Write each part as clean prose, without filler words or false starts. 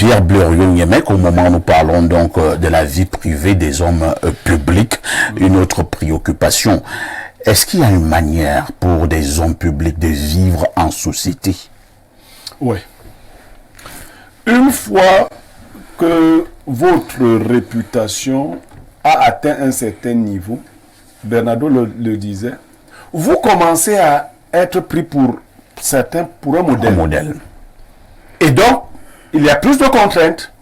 Pierre Blériot-Niémec, au moment où nous parlons donc de la vie privée des hommes publics, une autre préoccupation. Est-ce qu'il y a une manière pour des hommes publics de vivre en société? Oui. Une fois que votre réputation a atteint un certain niveau, Bernardo le disait, vous commencez à être pris pour certains pour un modèle. Un modèle. Et donc, il y a plus de contraintes.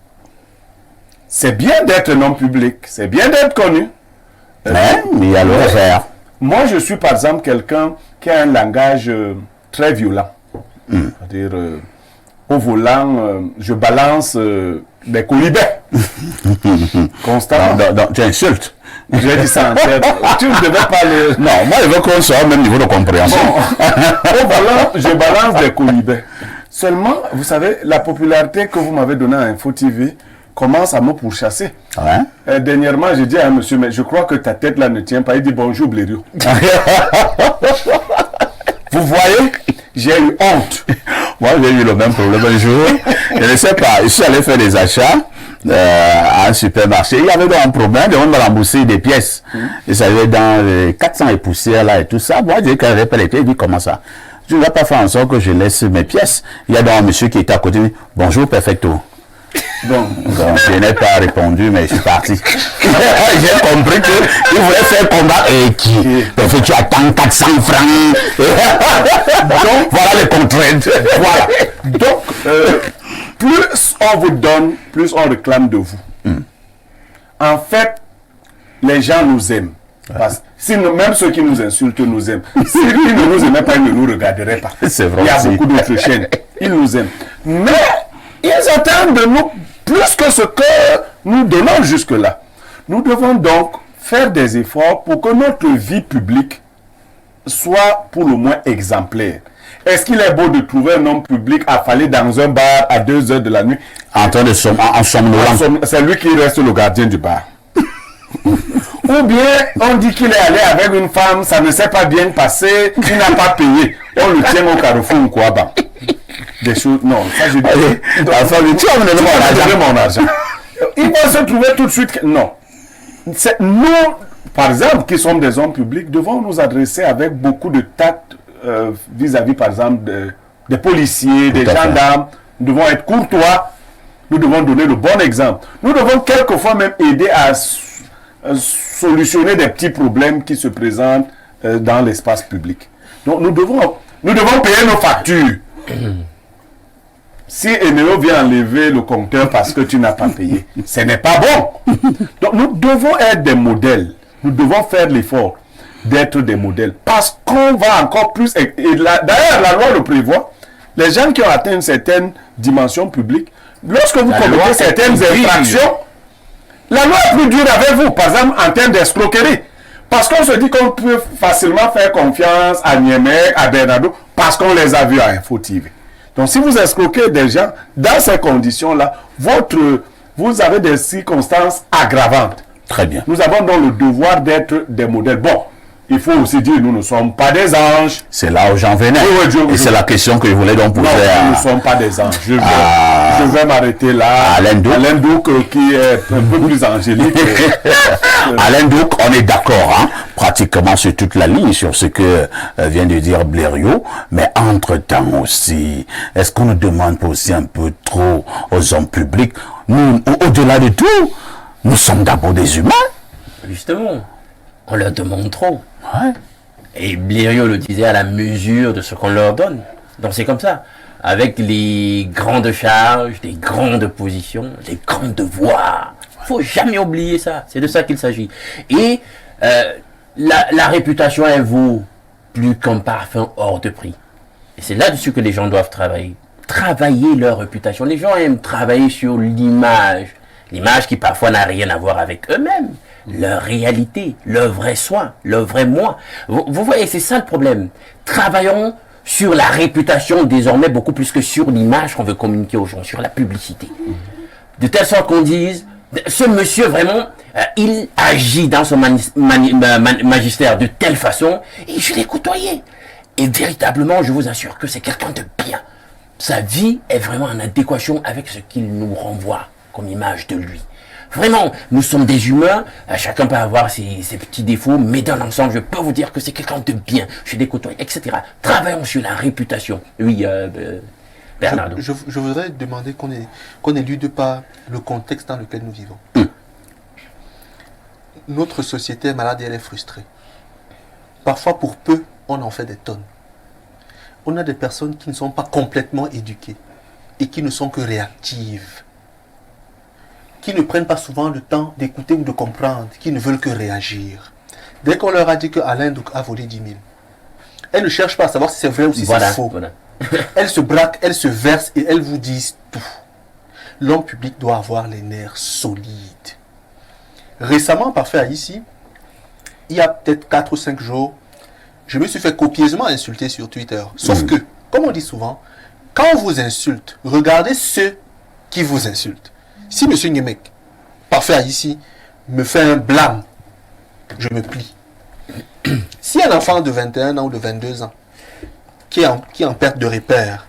C'est bien d'être un homme public, c'est bien d'être connu. Mais il y a le revers. Moi, je suis par exemple quelqu'un qui a un langage très violent. C'est-à-dire, au volant, je balance des colibets. Constamment. Tu insultes. J'ai dit ça en tête. Tu ne devais pas le... Non, moi je veux qu'on soit au même niveau de compréhension. Bon, au volant, je balance des colibets. Seulement, vous savez, la popularité que vous m'avez donnée à Info TV commence à me pourchasser. Ouais. Dernièrement, j'ai dit à un monsieur, mais je crois que ta tête là ne tient pas. Il dit bonjour Blériot. Vous voyez, j'ai eu honte. Moi, j'ai eu le même problème un jour. Je ne sais pas, je suis allé faire des achats à un supermarché. Il y avait donc un problème, on m'a remboursé des pièces. Et ça allait dans les 400 et poussières là et tout ça. Moi, j'ai dit quand pas les pièces, il dit comment ça? Je ne vais pas faire en sorte que je laisse mes pièces. Il y a donc un monsieur qui était à côté, il dit bonjour perfecto. Donc, je n'ai pas répondu, mais je suis parti. J'ai compris qu'il voulait faire combat et qui fait tu attends 400 francs. Donc, voilà les contraintes. Voilà. Donc, plus on vous donne, plus on réclame de vous. En fait, les gens nous aiment. Parce que même ceux qui nous insultent nous aiment. S'ils ne nous aimaient pas, ils ne nous regarderaient pas. C'est vrai. Il y a beaucoup d'autres chaînes. Ils nous aiment. Mais ils attendent de nous plus que ce que nous donnons jusque-là. Nous devons donc faire des efforts pour que notre vie publique soit pour le moins exemplaire. Est-ce qu'il est beau de trouver un homme public affalé dans un bar à 2 heures de la nuit en train de somnolant? C'est lui qui reste le gardien du bar. Ou bien on dit qu'il est allé avec une femme, ça ne s'est pas bien passé, il n'a pas payé. On le tient au carrefour ou quoi, bah. Des choses, non, ça je dis. Tu vas me donner mon argent. Il va se trouver tout de suite. Non. Nous, par exemple, qui sommes des hommes publics, devons nous adresser avec beaucoup de tact vis-à-vis, par exemple, des policiers, des gendarmes. Nous devons être courtois. Nous devons donner le bon exemple. Nous devons quelquefois même aider à solutionner des petits problèmes qui se présentent dans l'espace public. Donc, nous devons payer nos factures. Si Enéo vient enlever le compteur parce que tu n'as pas payé, ce n'est pas bon. Donc nous devons être des modèles. Nous devons faire l'effort d'être des modèles. Parce qu'on va encore plus... D'ailleurs, la loi le prévoit. Les gens qui ont atteint une certaine dimension publique, lorsque vous commettez certaines infractions, la loi est plus dure avec vous. Par exemple, en termes d'escroquerie. Parce qu'on se dit qu'on peut facilement faire confiance à Niémec, à Bernardo, parce qu'on les a vus à Info TV. Donc, si vous escroquez des gens, dans ces conditions-là, vous avez des circonstances aggravantes. Très bien. Nous avons donc le devoir d'être des modèles. Bon, il faut aussi dire, nous ne sommes pas des anges. C'est là où j'en venais. Et c'est la question que je voulais donc poser à... nous ne sommes pas des anges. Je vais m'arrêter là. Alain Douc, qui est un peu plus angélique. Alain Douc, on est d'accord, hein, pratiquement sur toute la ligne, sur ce que vient de dire Blériot. Mais entre-temps aussi, est-ce qu'on ne demande pas aussi un peu trop aux hommes publics? Nous, au-delà de tout, nous sommes d'abord des humains. Justement, on leur demande trop. Ouais. Et Blériot le disait à la mesure de ce qu'on leur donne. Donc c'est comme ça. Avec les grandes charges, les grandes positions, les grands devoirs. Il ne faut jamais oublier ça. C'est de ça qu'il s'agit. Et la réputation, elle vaut plus qu'un parfum hors de prix. Et c'est là-dessus que les gens doivent travailler. Travailler leur réputation. Les gens aiment travailler sur l'image. L'image qui parfois n'a rien à voir avec eux-mêmes. Leur réalité, leur vrai soi, leur vrai moi. Vous voyez, c'est ça le problème. Travaillons sur la réputation désormais beaucoup plus que sur l'image qu'on veut communiquer aux gens, sur la publicité. De telle sorte qu'on dise, ce monsieur vraiment, il agit dans son magistère de telle façon, et je l'ai côtoyé. Et véritablement, je vous assure que c'est quelqu'un de bien. sa vie est vraiment en adéquation avec ce qu'il nous renvoie comme image de lui. Vraiment, nous sommes des humains, chacun peut avoir ses petits défauts, mais dans l'ensemble, je peux vous dire que c'est quelqu'un de bien, je l'ai côtoyé, etc. Travaillons sur la réputation. Oui, Bernardo. Je voudrais demander qu'on élude pas le contexte dans lequel nous vivons. Notre société est malade et elle est frustrée. Parfois, pour peu, on en fait des tonnes. On a des personnes qui ne sont pas complètement éduquées et qui ne sont que réactives, qui ne prennent pas souvent le temps d'écouter ou de comprendre, qui ne veulent que réagir. Dès qu'on leur a dit que Alain Douk a volé 10 000, elles ne cherchent pas à savoir si c'est vrai ou si c'est faux. Voilà. Elles se braquent, elles se versent et elles vous disent tout. L'homme public doit avoir les nerfs solides. Récemment, parfait ici, il y a peut-être 4 ou 5 jours, je me suis fait copieusement insulter sur Twitter. Sauf que, comme on dit souvent, quand on vous insulte, regardez ceux qui vous insultent. Si M. Ngemek, parfait ici, me fait un blâme, je me plie. Si un enfant de 21 ans ou de 22 ans, qui est en perte de repère,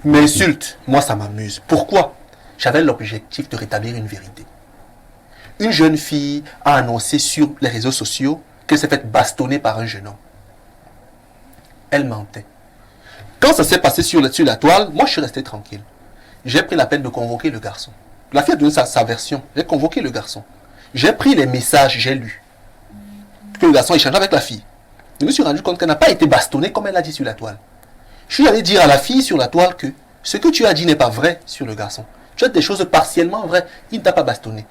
m'insulte, moi ça m'amuse. Pourquoi? J'avais l'objectif de rétablir une vérité. Une jeune fille a annoncé sur les réseaux sociaux qu'elle s'est faite bastonner par un jeune homme. Elle mentait. Quand ça s'est passé sur la toile, moi je suis resté tranquille. J'ai pris la peine de convoquer le garçon. La fille a donné sa version. J'ai convoqué le garçon. J'ai pris les messages, j'ai lu. Que le garçon échangeait avec la fille. Je me suis rendu compte qu'elle n'a pas été bastonnée comme elle l'a dit sur la toile. Je suis allé dire à la fille sur la toile que ce que tu as dit n'est pas vrai sur le garçon. Tu as des choses partiellement vraies. Il ne t'a pas bastonné.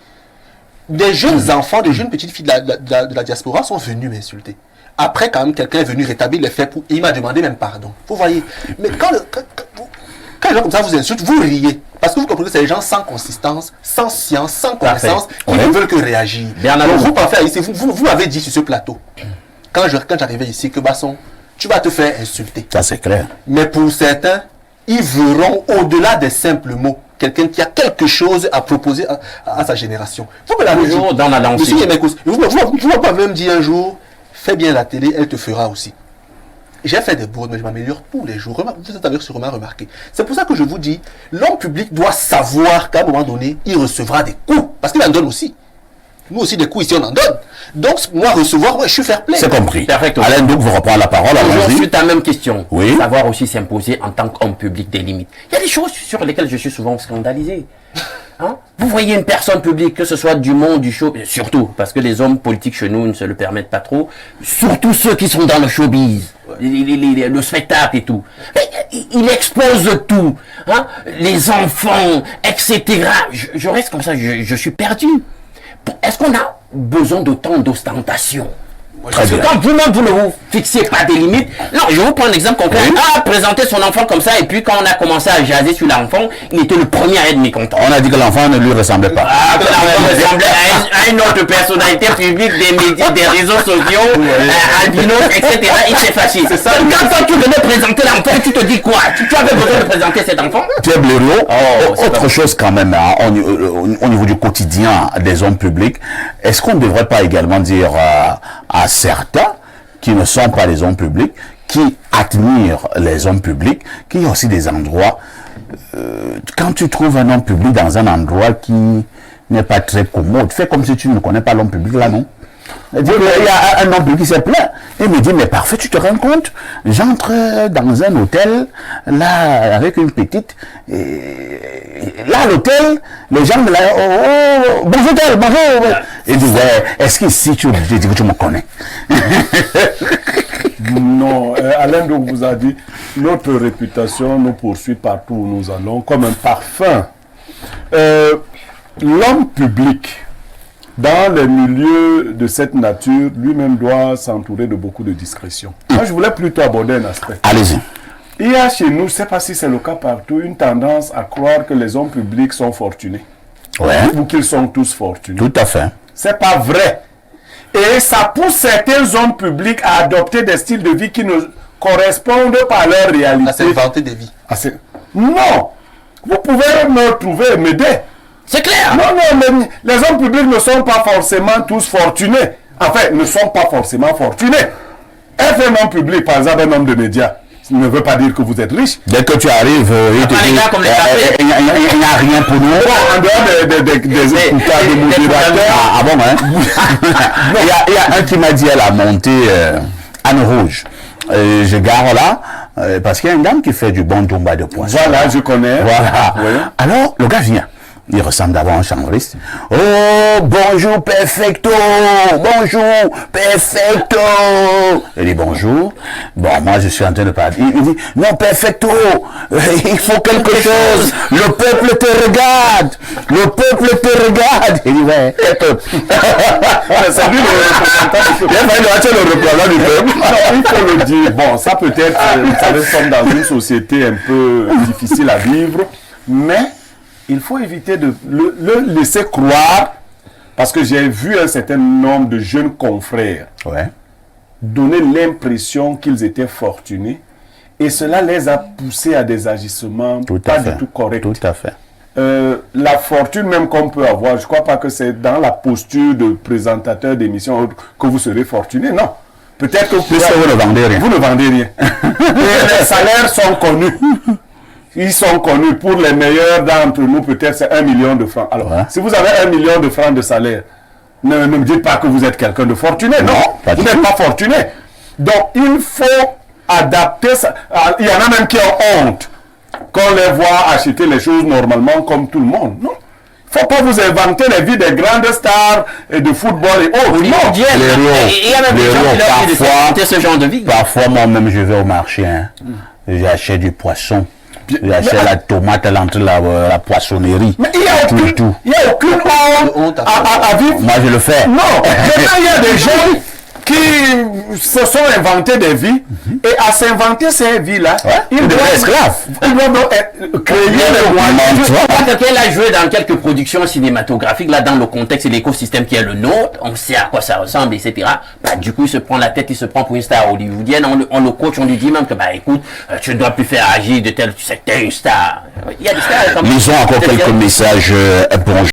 Des jeunes enfants, des jeunes petites filles de la diaspora sont venus m'insulter. Après, quand même, quelqu'un est venu rétablir les faits et il m'a demandé même pardon. Vous voyez. Mais quand les gens comme ça vous insultent, vous riez. Parce que vous comprenez que c'est des gens sans consistance, sans science, sans connaissance, qui ne veulent que réagir. Donc vous parfait ici, vous m'avez dit sur ce plateau, quand j'arrivais ici, que Basson, tu vas te faire insulter. Ça c'est clair. Mais pour certains, ils verront au-delà des simples mots quelqu'un qui a quelque chose à proposer à sa génération. Vous me l'avez dit. Dans la danse. Vous m'avez même dit un jour, fais bien la télé, elle te fera aussi. J'ai fait des bourdes, mais je m'améliore tous les jours. Vous avez sûrement remarqué. C'est pour ça que je vous dis, l'homme public doit savoir qu'à un moment donné, il recevra des coups. Parce qu'il en donne aussi. Nous aussi, des coups ici, on en donne. Donc, moi, recevoir, moi, je suis fair play. C'est compris. Perfect. Alain Douk vous reprend la parole. Ensuite, la même question. Oui. Savoir aussi s'imposer en tant qu'homme public des limites. Il y a des choses sur lesquelles je suis souvent scandalisé. Hein? Vous voyez une personne publique, que ce soit du monde, du show, surtout, parce que les hommes politiques chez nous ne se le permettent pas trop, surtout ceux qui sont dans le showbiz, le spectacle et tout. Il expose tout, hein? Les enfants, etc. Je reste comme ça, je suis perdu. Est-ce qu'on a besoin d'autant d'ostentation? Parce que quand vous-même, vous ne vous fixez pas des limites. Non, je vous prends un exemple concret. A présenté son enfant comme ça, et puis quand on a commencé à jaser sur l'enfant, il était le premier à être mécontent. On a dit que l'enfant ne lui ressemblait pas. Ah, que l'enfant ressemblait à une autre personnalité publique des médias, des réseaux sociaux, albinos, etc. Il s'est fâché. C'est ça. Quand toi, tu venais présenter l'enfant, tu te dis quoi? Tu avais besoin de présenter cet enfant? Pierre Blériot, autre chose quand même, hein, au niveau du quotidien des hommes publics, est-ce qu'on ne devrait pas également dire à certains qui ne sont pas les hommes publics, qui admirent les hommes publics, qu'il y a aussi des endroits, quand tu trouves un homme public dans un endroit qui n'est pas très commode, fais comme si tu ne connais pas l'homme public là, non? Il y a un homme public qui s'est plaint. Il me dit, mais parfait, tu te rends compte, j'entre dans un hôtel, là, avec une petite, et là, à l'hôtel, les gens me disent, oh, bonjour, bonjour. Il dit, ouais, est-ce qu'ici, tu dis que tu me connais? Non, Alain donc vous a dit, notre réputation nous poursuit partout où nous allons, comme un parfum. L'homme public, dans les milieux de cette nature, lui-même doit s'entourer de beaucoup de discrétion. Moi, je voulais plutôt aborder un aspect. Allez-y. Il y a chez nous, je ne sais pas si c'est le cas partout, une tendance à croire que les hommes publics sont fortunés. Ouais. Ou qu'ils sont tous fortunés. Tout à fait. C'est pas vrai. Et ça pousse certains hommes publics à adopter des styles de vie qui ne correspondent pas à leur réalité. À s'inventer des vies. Non. Vous pouvez me trouver, m'aider. C'est clair. Non, mais les hommes publics ne sont pas forcément tous fortunés. Enfin, ne sont pas forcément fortunés. Être un homme public, par exemple, un homme de médias, ne veut pas dire que vous êtes riche. Dès que tu arrives, il te pas les dit, gars comme les cafés. il n'y a rien pour nous. Bon, en dehors des écouteurs de modérateurs. Ah bon, hein? Il y a un qui m'a dit à la montée Anne Rouge. Je gare là, parce qu'il y a une dame qui fait du bon tomba de poisson. Voilà, je connais. Voilà. Oui. Alors, le gars vient. Il ressemble d'abord à un chambriste. Oh, bonjour, perfecto. Bonjour, perfecto. Il dit bonjour. Bon, moi, je suis en train de parler. Il dit, non, perfecto. Il faut quelque chose. Le peuple te regarde. Le peuple te regarde. Il dit, ouais, quel peuple? C'est lui le représentant du peuple. Il a fallu le représentant du peuple. Non, il faut le dire. Bon, ça peut-être, vous savez, nous sommes dans une société un peu difficile à vivre, mais il faut éviter de le laisser croire, parce que j'ai vu un certain nombre de jeunes confrères Ouais. donner l'impression qu'ils étaient fortunés, et cela les a poussés à des agissements Tout pas à fait. du tout corrects. Tout à fait. La fortune même qu'on peut avoir, je ne crois pas que c'est dans la posture de présentateur d'émission que vous serez fortuné, non. Peut-être que Puisque vous ne vendez rien. vous ne vendez rien. Et les salaires sont connus. Ils sont connus. Pour les meilleurs d'entre nous, peut-être c'est 1 million de francs. Alors, Ouais. si vous avez 1 million de francs de salaire, ne me dites pas que vous êtes quelqu'un de fortuné. Non, pas vous du n'êtes tout. pas fortuné. Donc, il faut adapter ça. Il y en a même qui ont honte qu'on les voit acheter les choses normalement comme tout le monde. Non. Il ne faut pas vous inventer les vies des grandes stars et de football et autres. Non. Les roues. Il y a même des Les gens roues, qui leur disent de parfois- s'inventer ce genre de vie. Parfois, moi-même, je vais au marché. Hein. J'achète du poisson. J'achète la tomate à l'entrée de la poissonnerie. Mais il n'y a Tout, aucune, tout. il y a aucune honte à vivre. Moi, je le fais. Non, maintenant il y a des gens qui se sont inventés des vies, et à s'inventer ces vies-là, Ils deviennent esclaves. Ils doivent donc créer les moyens. Tu vois? Quelqu'un a joué dans quelques productions cinématographiques, là, dans le contexte et l'écosystème qui est le nôtre, on sait à quoi ça ressemble, etc. Bah, du coup, il se prend la tête, il se prend pour une star hollywoodienne, on le coach, on lui dit même que, bah, écoute, tu ne dois plus faire agir de tel, tu sais que t'es une star. Il y a des stars comme Lisons encore quelques messages. Bonjour.